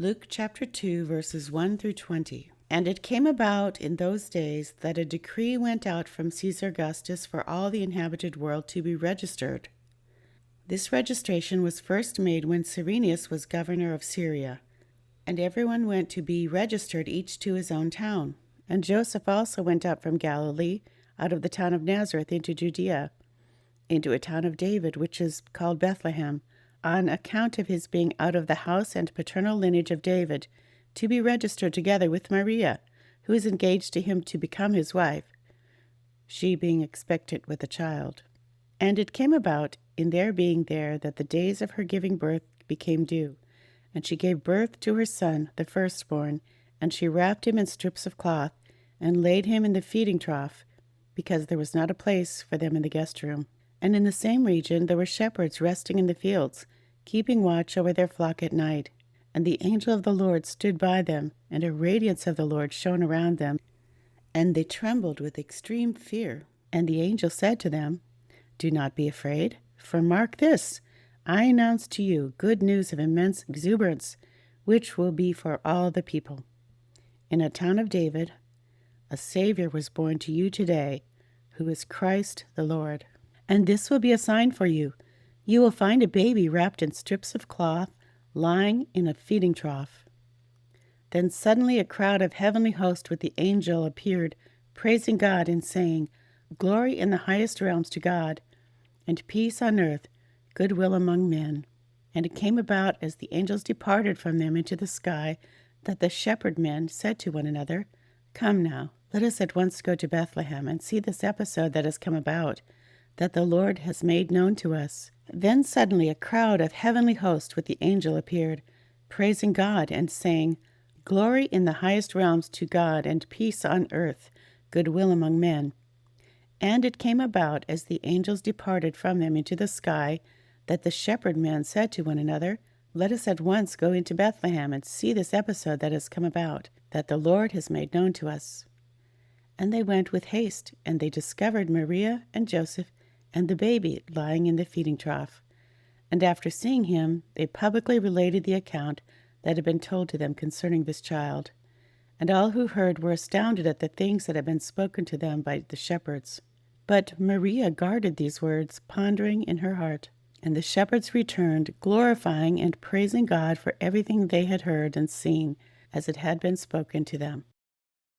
Luke chapter 2, verses 1 through 20. And it came about in those days that a decree went out from Caesar Augustus for all the inhabited world to be registered. This registration was first made when Cyrenius was governor of Syria, and everyone went to be registered, each to his own town. And Joseph also went up from Galilee, out of the town of Nazareth into Judea, into a town of David, which is called Bethlehem, on account of his being out of the house and paternal lineage of David, to be registered together with Maria, who is engaged to him to become his wife, she being expectant with a child. And it came about, in their being there, that the days of her giving birth became due. And she gave birth to her son, the firstborn, and she wrapped him in strips of cloth, and laid him in the feeding trough, because there was not a place for them in the guest room. And in the same region there were shepherds resting in the fields, keeping watch over their flock at night. And the angel of the Lord stood by them, and a radiance of the Lord shone around them, and they trembled with extreme fear. And the angel said to them, "Do not be afraid, for mark this, I announce to you good news of immense exuberance, which will be for all the people. In a town of David, a Savior was born to you today, who is Christ the Lord. And this will be a sign for you. You will find a baby wrapped in strips of cloth, lying in a feeding trough." Then suddenly a crowd of heavenly hosts with the angel appeared, praising God and saying, "Glory in the highest realms to God, and peace on earth, goodwill among men." And it came about, as the angels departed from them into the sky, that the shepherd men said to one another, "Come now, let us at once go to Bethlehem and see this episode that has come about, that the Lord has made known to us." Then suddenly a crowd of heavenly hosts with the angel appeared, praising God and saying, "Glory in the highest realms to God, and peace on earth, goodwill among men." And it came about, as the angels departed from them into the sky, that the shepherd men said to one another, "Let us at once go into Bethlehem and see this episode that has come about, that the Lord has made known to us." And they went with haste, and they discovered Maria and Joseph and the baby lying in the feeding trough. And after seeing him, they publicly related the account that had been told to them concerning this child. And all who heard were astounded at the things that had been spoken to them by the shepherds. But Maria guarded these words, pondering in her heart. And the shepherds returned, glorifying and praising God for everything they had heard and seen, as it had been spoken to them.